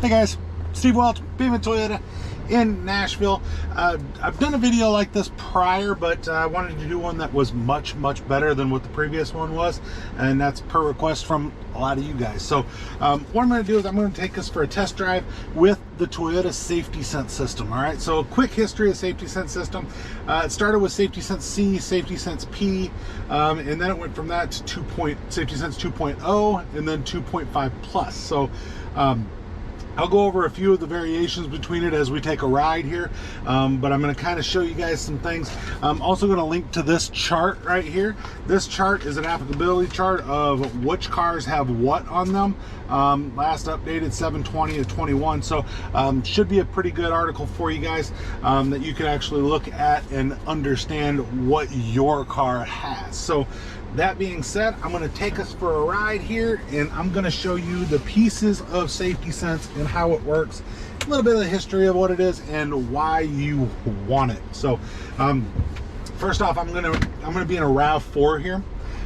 Hey guys, Steve Welch, Beam Toyota in Nashville. I've done a video like this prior, but I wanted to do one that was much better than what the previous one was, and that's per request from a lot of you guys. So what I'm going to do is I'm going to take us for a test drive with the Toyota Safety Sense system. All right, so a quick history of Safety Sense system. It started with Safety Sense C, Safety Sense P, and then it went from that to Safety Sense 2.0 and then 2.5 plus. So I'll go over a few of the variations between it as we take a ride here, but I'm going to kind of show you guys some things. I'm also going to link to this chart right here. This chart is an applicability chart of which cars have what on them. Last updated 7/20 of 21, so should be a pretty good article for you guys that you can actually look at and understand what your car has. So that being said, I'm going to take us for a ride here, and I'm going to show you the pieces of Safety Sense and how it works, a little bit of the history of what it is and why you want it. So first off, I'm going to be in a RAV4 here.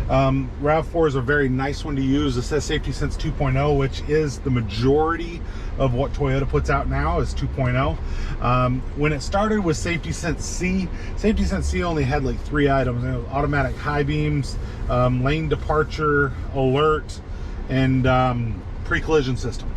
RAV4 is a very nice one to use. It says Safety Sense 2.0, which is the majority of what Toyota puts out now is 2.0. When it started with Safety Sense C, Safety Sense C only had like 3 items. It was automatic high beams, lane departure, alert, and pre-collision system.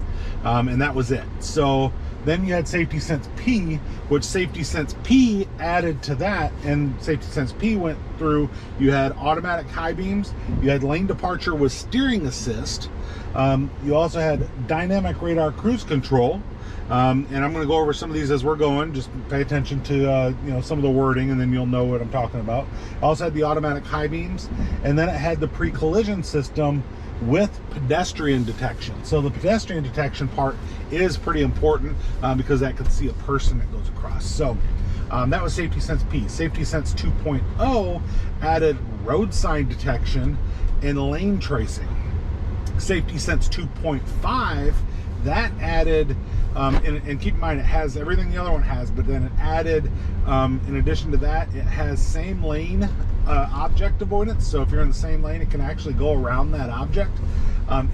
And that was it. So then you had Safety Sense P, which Safety Sense P added to that, and Safety Sense P went through, you had automatic high beams, you had lane departure with steering assist, you also had dynamic radar cruise control, and I'm going to go over some of these as we're going. Just pay attention to you know, some of the wording, and then you'll know what I'm talking about. Also had the automatic high beams, and then it had the pre-collision system with pedestrian detection. So the pedestrian detection part is pretty important because that can see a person that goes across. So that was Safety Sense P. Safety Sense 2.0 added road sign detection and lane tracing. Safety Sense 2.5, that added and keep in mind it has everything the other one has, but then it added in addition to that, it has same lane object avoidance. So if you're in the same lane, it can actually go around that object.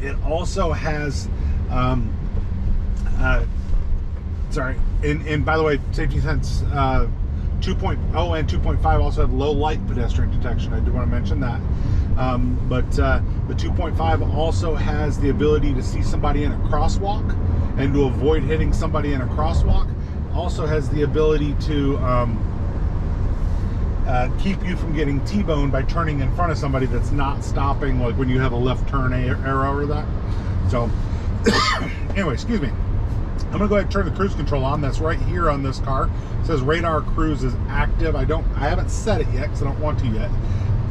It also has sorry, and by the way, Safety Sense 2.0 and 2.5 also have low light pedestrian detection. I do want to mention that. But the 2.5 also has the ability to see somebody in a crosswalk and to avoid hitting somebody in a crosswalk. Also has the ability to keep you from getting T-boned by turning in front of somebody that's not stopping, like when you have a left turn arrow or that. So anyway, excuse me. I'm gonna go ahead and turn the cruise control on. That's right here on this car. It says radar cruise is active. I haven't set it yet because I don't want to yet.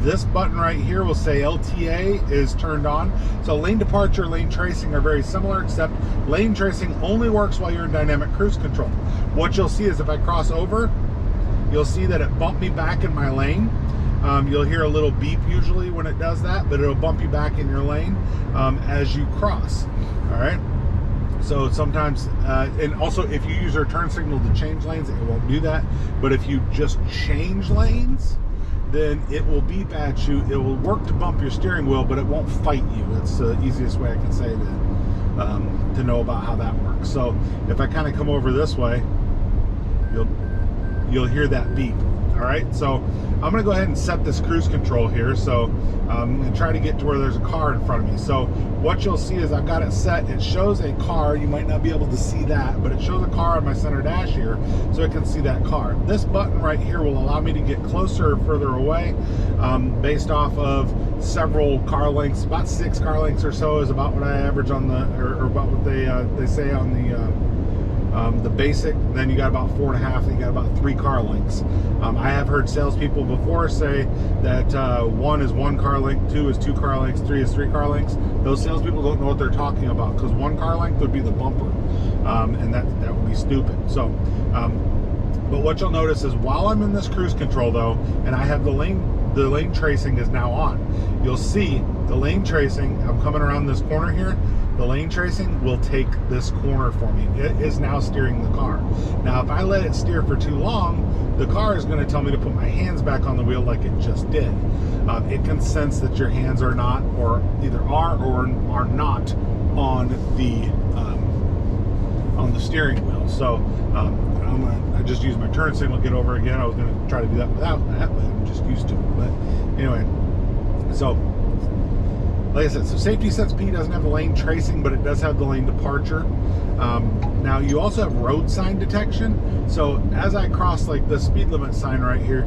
This button right here will say LTA is turned on. So lane departure, lane tracing are very similar, except lane tracing only works while you're in dynamic cruise control. What you'll see is if I cross over, you'll see that it bumped me back in my lane. You'll hear a little beep usually when it does that, but it'll bump you back in your lane as you cross. All right. So sometimes, and also if you use our turn signal to change lanes, it won't do that. But if you just change lanes, then it will beep at you. It will work to bump your steering wheel, but it won't fight you. That's the easiest way I can say to know about how that works. So if I kind of come over this way, you'll hear that beep. All right, so I'm gonna go ahead and set this cruise control here. So I'm gonna try to get to where there's a car in front of me. So what you'll see is I've got it set. It shows a car. You might not be able to see that, but it shows a car on my center dash here, so it can see that car. This button right here will allow me to get closer or further away based off of several car lengths. About 6 car lengths or so is about what I average on the, or about what they say on the basic. Then you got about 4.5, then you got about 3 car lengths. I have heard salespeople before say that 1 is 1 car length, 2 is 2 car lengths, 3 is 3 car lengths. Those salespeople don't know what they're talking about, because 1 car length would be the bumper, and that would be stupid. So but what you'll notice is while I'm in this cruise control though, and I have the lane tracing is now on, you'll see the lane tracing. I'm coming around this corner here. The lane tracing will take this corner for me. It is now steering the car. Now, if I let it steer for too long, the car is going to tell me to put my hands back on the wheel like it just did. It can sense that your hands are not, or either are or are not on the on the steering wheel. So I just used my turn signal to get over again. I was going to try to do that without that, but I'm just used to it. But anyway, so like I said, so Safety Sense P doesn't have the lane tracing, but it does have the lane departure. Now you also have road sign detection. So as I cross like the speed limit sign right here,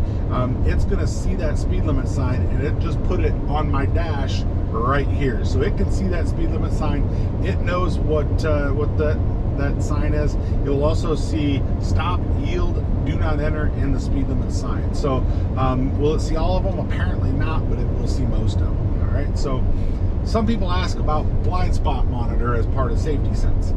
it's going to see that speed limit sign, and it just put it on my dash right here. So it can see that speed limit sign. It knows what that sign is. It will also see stop, yield, do not enter, and the speed limit sign. So will it see all of them? Apparently not, but it will see most of them. All right. So some people ask about blind spot monitor as part of Safety Sense.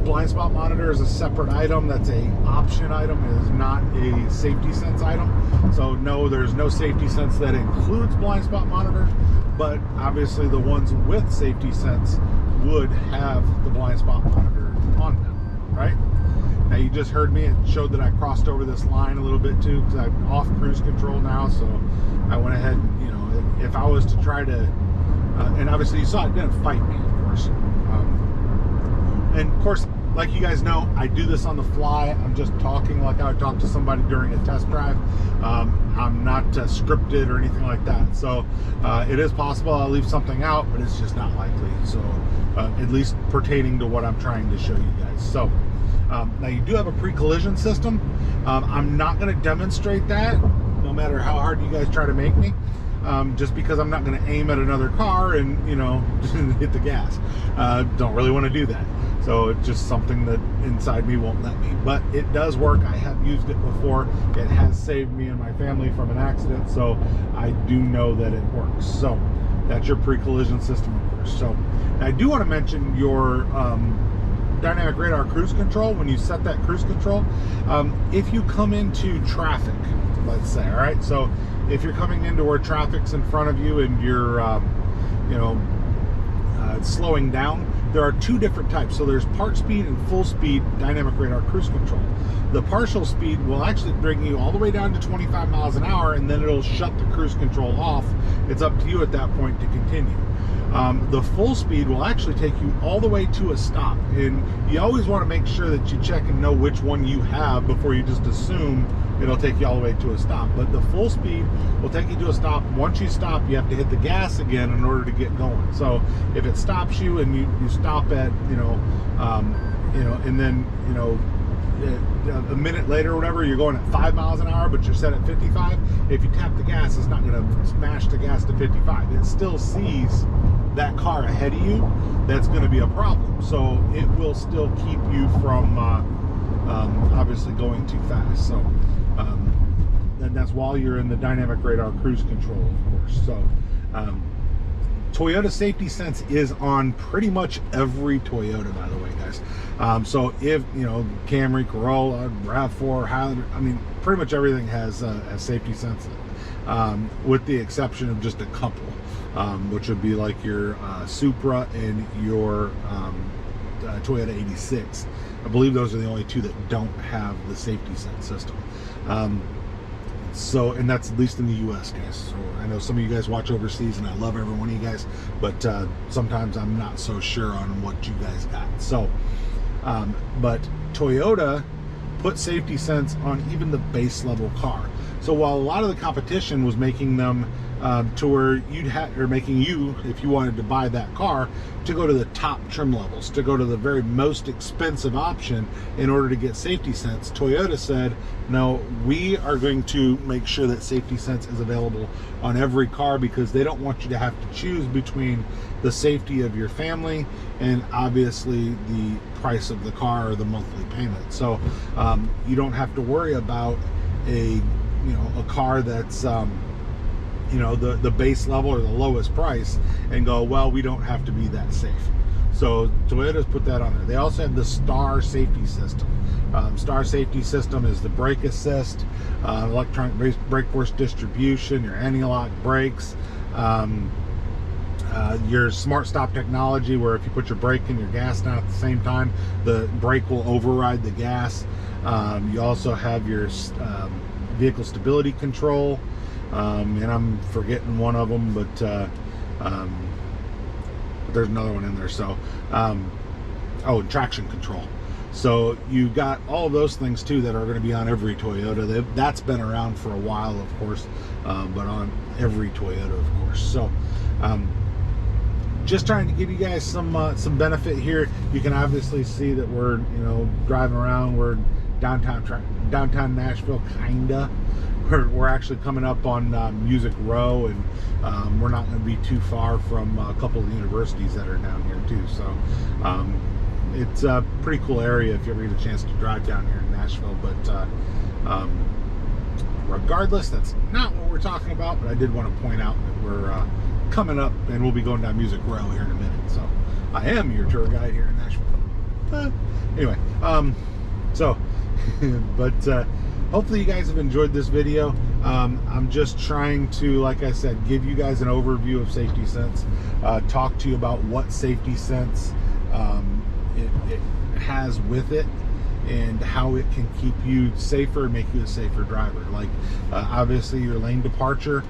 Blind spot monitor is a separate item. That's a option item. It is not a Safety Sense item. So no, there's no Safety Sense that includes blind spot monitor, but obviously the ones with Safety Sense would have the blind spot monitor on them, right? Now you just heard me. It showed that I crossed over this line a little bit too, because I'm off cruise control now. So I went ahead and, you know, if I was to try to, and obviously you saw it didn't fight me, of course. And of course, like you guys know, I do this on the fly. I'm just talking like I would talk to somebody during a test drive. I'm not scripted or anything like that. So it is possible I'll leave something out, but it's just not likely. So at least pertaining to what I'm trying to show you guys. So now you do have a pre-collision system. I'm not going to demonstrate that, no matter how hard you guys try to make me. Just because I'm not going to aim at another car and, you know, just hit the gas. Don't really want to do that. So it's just something that inside me won't let me. But it does work. I have used it before. It has saved me and my family from an accident. So I do know that it works. So that's your pre-collision system, of course. So I do want to mention your dynamic radar cruise control. When you set that cruise control, if you come into traffic, let's say, all right, so if you're coming into where traffic's in front of you and you're slowing down, there are two different types. So there's part speed and full speed dynamic radar cruise control. The partial speed will actually bring you all the way down to 25 miles an hour, and then it'll shut the cruise control off. It's up to you at that point to continue. The full speed will actually take you all the way to a stop, and you always want to make sure that you check and know which one you have before you just assume it'll take you all the way to a stop. But the full speed will take you to a stop. Once you stop, you have to hit the gas again in order to get going. So if it stops you and you stop at and then a minute later or whatever, you're going at 5 miles an hour, but you're set at 55. If you tap the gas, it's not going to smash the gas to 55. It still sees that car ahead of you. That's going to be a problem. So it will still keep you from obviously going too fast. So and that's while you're in the dynamic radar cruise control, of course. So Toyota Safety Sense is on pretty much every Toyota, by the way, guys. So if, Camry, Corolla, RAV4, Highlander, I mean, pretty much everything has Safety Sense, with the exception of just a couple, which would be like your Supra and your Toyota 86. I believe those are the only two that don't have the Safety Sense system. So, and that's at least in the US, guys. So I know some of you guys watch overseas, and I love every one of you guys, but sometimes I'm not so sure on what you guys got. So, but Toyota put Safety Sense on even the base level car. So while a lot of the competition was making them to where making you, if you wanted to buy that car, to go to the top trim levels, to go to the very most expensive option in order to get Safety Sense, Toyota said, no, we are going to make sure that Safety Sense is available on every car, because they don't want you to have to choose between the safety of your family and obviously the price of the car or the monthly payment. So you don't have to worry about a car that's the base level or the lowest price and go, well, we don't have to be that safe. So Toyota's put that on there. They also have the Star Safety System. Star Safety System is the brake assist, electronic brake force distribution, your anti-lock brakes, your smart stop technology, where if you put your brake and your gas down at the same time, the brake will override the gas. You also have your vehicle stability control, and I'm forgetting one of them, but there's another one in there. So and traction control. So you got all of those things too that are going to be on every Toyota. That's been around for a while, of course, but on every Toyota, of course. So just trying to give you guys some benefit here. You can obviously see that we're, you know, driving around. We're downtown Nashville, kinda. We're actually coming up on Music Row, and we're not going to be too far from a couple of the universities that are down here too. So it's a pretty cool area if you ever get a chance to drive down here in Nashville. But regardless, that's not what we're talking about. But I did want to point out that we're coming up, and we'll be going down Music Row here in a minute. So I am your tour guide here in Nashville. Anyway, but hopefully you guys have enjoyed this video. I'm just trying to, like I said, give you guys an overview of Safety Sense, talk to you about what Safety Sense it has with it, and how it can keep you safer, make you a safer driver. Like obviously your lane departure,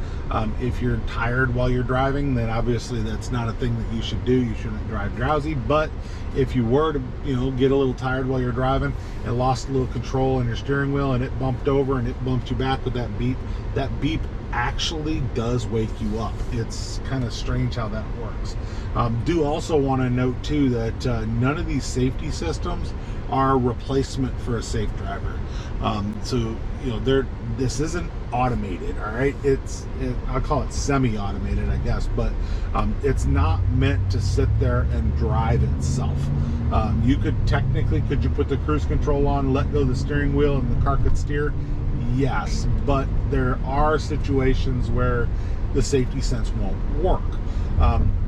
if you're tired while you're driving, then obviously that's not a thing that you should do. You shouldn't drive drowsy. But if you were to, you know, get a little tired while you're driving and lost a little control on your steering wheel, and it bumped over and it bumped you back with that beep actually does wake you up. It's kind of strange how that works. Do also want to note too that none of these safety systems are a replacement for a safe driver. So, you know, this isn't automated, all right? I'll call it semi-automated, I guess, but it's not meant to sit there and drive itself. You could put the cruise control on, let go of the steering wheel, and the car could steer? Yes, but there are situations where the Safety Sense won't work.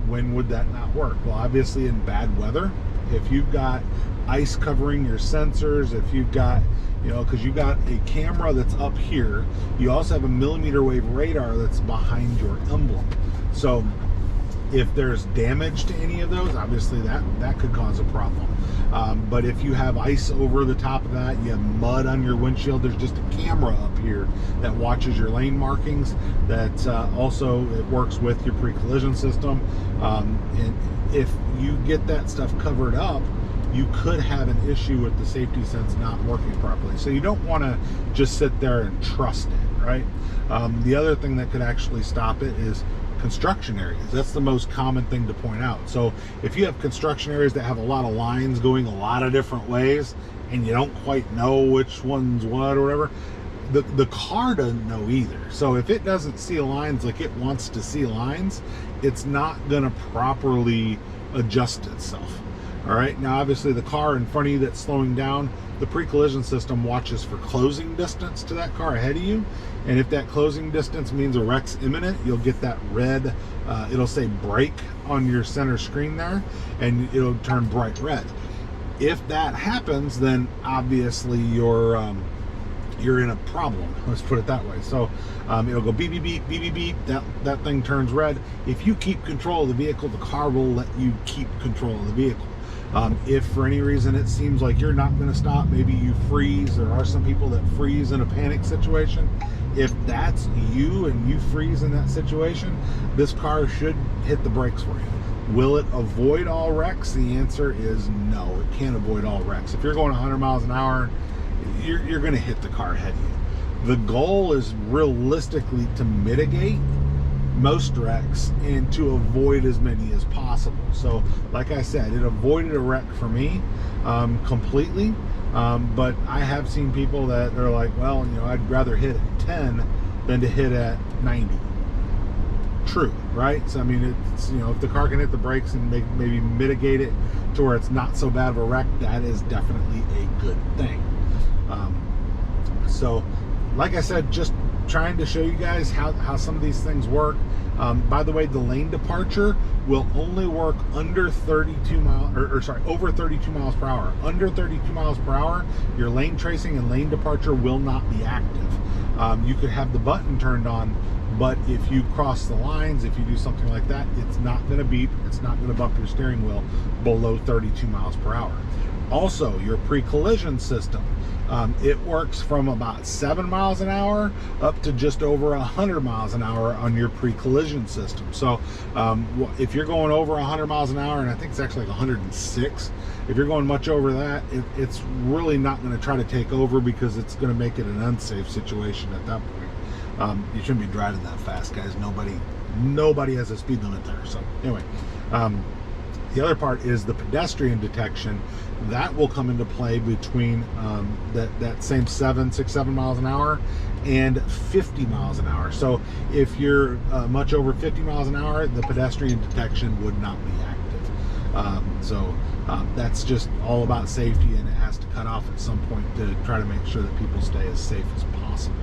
When would that not work? Well, obviously in bad weather. If you've got ice covering your sensors, if you've got, you know, because you've got a camera that's up here, you also have a millimeter wave radar that's behind your emblem. So if there's damage to any of those, obviously that could cause a problem. But if you have ice over the top of that, you have mud on your windshield, there's just a camera up here that watches your lane markings. That also, it works with your pre-collision system. And if you get that stuff covered up, you could have an issue with the Safety Sense not working properly. So you don't want to just sit there and trust it, right? The other thing that could actually stop it is construction areas. That's the most common thing to point out. So if you have construction areas that have a lot of lines going a lot of different ways, and you don't quite know which one's what or whatever, the car doesn't know either. So if it doesn't see lines like it wants to see lines, it's not going to properly adjust itself. All right, now obviously the car in front of you that's slowing down, the pre-collision system watches for closing distance to that car ahead of you, and if that closing distance means a wreck's imminent, you'll get that red, it'll say brake on your center screen there, and it'll turn bright red. If that happens, then obviously you're in a problem, let's put it that way. So it'll go beep, beep, beep, beep, beep, beep, that thing turns red. If you keep control of the vehicle, the car will let you keep control of the vehicle. If for any reason it seems like you're not going to stop, maybe you freeze. There are some people that freeze in a panic situation. If that's you and you freeze in that situation, this car should hit the brakes for you. Will it avoid all wrecks? The answer is no, it can't avoid all wrecks. If you're going 100 miles an hour, you're going to hit the car ahead of you. The goal is realistically to mitigate most wrecks and to avoid as many as possible. So like I said, it avoided a wreck for me completely, but I have seen people that they're like, well, you know, I'd rather hit at 10 than to hit at 90. True, right? So I mean, it's, you know, if the car can hit the brakes and maybe mitigate it to where it's not so bad of a wreck, that is definitely a good thing. So like I said, just trying to show you guys how some of these things work. By the way, the lane departure will only work under 32 miles, over 32 miles per hour. Under 32 miles per hour, your lane tracing and lane departure will not be active. You could have the button turned on, but if you cross the lines, if you do something like that, it's not going to beep, it's not going to bump your steering wheel below 32 miles per hour. Also, your pre-collision system, it works from about 7 miles an hour up to just over 100 miles an hour on your pre-collision system. So if you're going over 100 miles an hour, and I think it's actually like 106, if you're going much over that, it's really not going to try to take over, because it's going to make it an unsafe situation at that point. You shouldn't be driving that fast, guys. Nobody has a speed limit there. So anyway, the other part is the pedestrian detection. That will come into play between that same 7 miles an hour and 50 miles an hour. So if you're much over 50 miles an hour, the pedestrian detection would not be active. That's just all about safety, and it has to cut off at some point to try to make sure that people stay as safe as possible.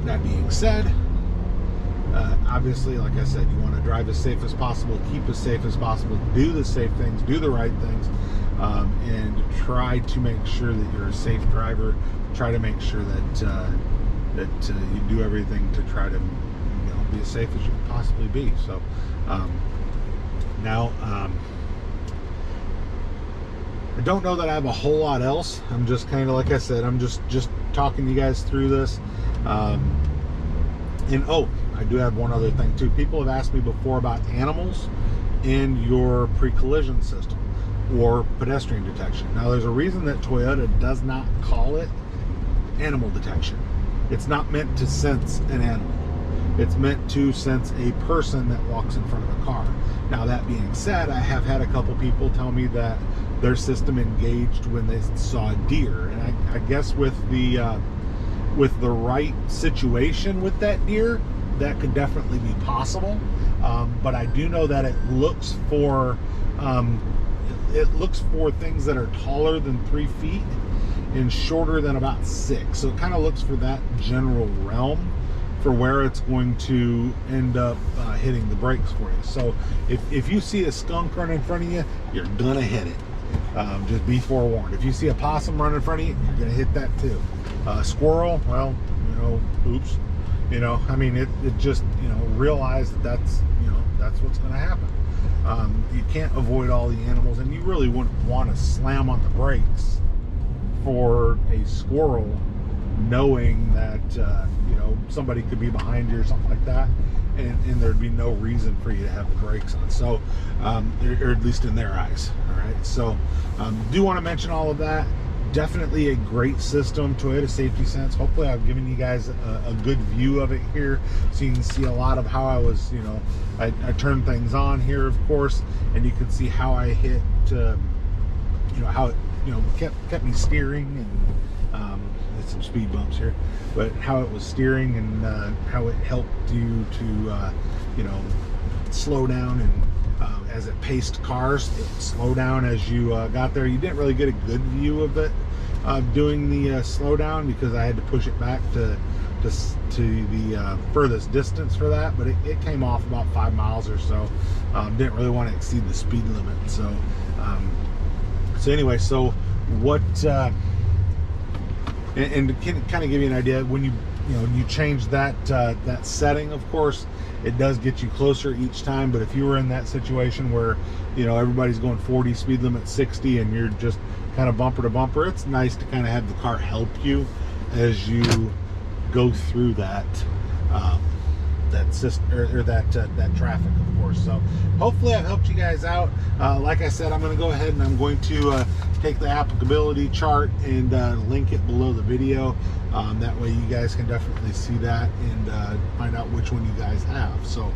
That being said, obviously, like I said, you want to drive as safe as possible, keep as safe as possible, do the safe things, do the right things, and try to make sure that you're a safe driver. Try to make sure that you do everything to try to be as safe as you can possibly be. So now I don't know that I have a whole lot else. I'm just kind of, like I said, I'm just talking you guys through this. And I do have one other thing too. People have asked me before about animals in your pre-collision system or pedestrian detection. Now, there's a reason that Toyota does not call it animal detection. It's not meant to sense an animal. It's meant to sense a person that walks in front of a car. Now, that being said, I have had a couple people tell me that their system engaged when they saw a deer, and I guess with the right situation with that deer, that could definitely be possible. But I do know that it looks for things that are taller than 3 feet and shorter than about 6. So it kind of looks for that general realm for where it's going to end up hitting the brakes for you. So if you see a skunk running in front of you, you're gonna hit it. Just be forewarned. If you see a possum running in front of you, you're gonna hit that too. Squirrel, well, oops. I mean, it just, realize that's what's going to happen. You can't avoid all the animals, and you really wouldn't want to slam on the brakes for a squirrel, knowing that, somebody could be behind you or something like that, and there'd be no reason for you to have the brakes on. So, or at least in their eyes. All right. So, do want to mention all of that. Definitely a great system, Toyota Safety Sense. Hopefully I've given you guys a good view of it here, so you can see a lot of how I was, I turned things on here, of course, and you can see how I hit, how it, kept me steering, and there's some speed bumps here, but how it was steering, and how it helped you to, slow down, and as it paced cars, it would slow down as you got there. You didn't really get a good view of it doing the slowdown, because I had to push it back to the furthest distance for that, but it came off about 5 miles or so. Didn't really want to exceed the speed limit. So anyway, so what and to kind of give you an idea, when you change that setting, of course, it does get you closer each time. But if you were in that situation where everybody's going 40, speed limit 60, and you're just kind of bumper to bumper, it's nice to kind of have the car help you as you go through that system, or that traffic, of course. So hopefully I've helped you guys out. Like I said, I'm going to go ahead and I'm going to take the applicability chart and link it below the video. That way you guys can definitely see that and find out which one you guys have. So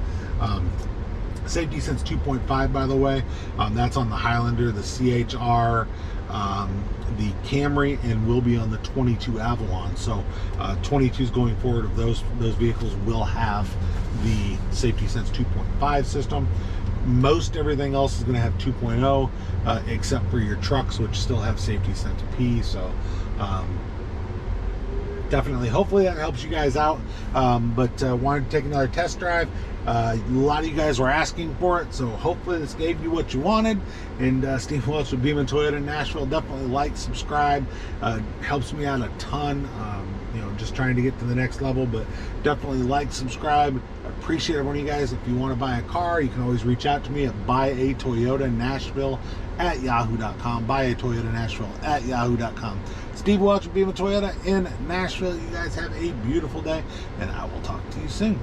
Safety Sense 2.5, by the way, that's on the Highlander, the CHR, the Camry, and will be on the 22 Avalon. So 22s going forward of those vehicles will have the Safety Sense 2.5 system. Most everything else is going to have 2.0, except for your trucks, which still have Safety Sense P. So definitely, hopefully that helps you guys out. But wanted to take another test drive. A lot of you guys were asking for it, so hopefully this gave you what you wanted. And Steve Welch with Beaman Toyota in Nashville. Definitely like, subscribe, helps me out a ton. just trying to get to the next level. But definitely like, subscribe. I appreciate every one of you guys. If you want to buy a car, you can always reach out to me at buyatoyotanashville@yahoo.com. buyatoyotanashville@yahoo.com. Steve Welch with Beaman Toyota in Nashville. You guys have a beautiful day, and I will talk to you soon.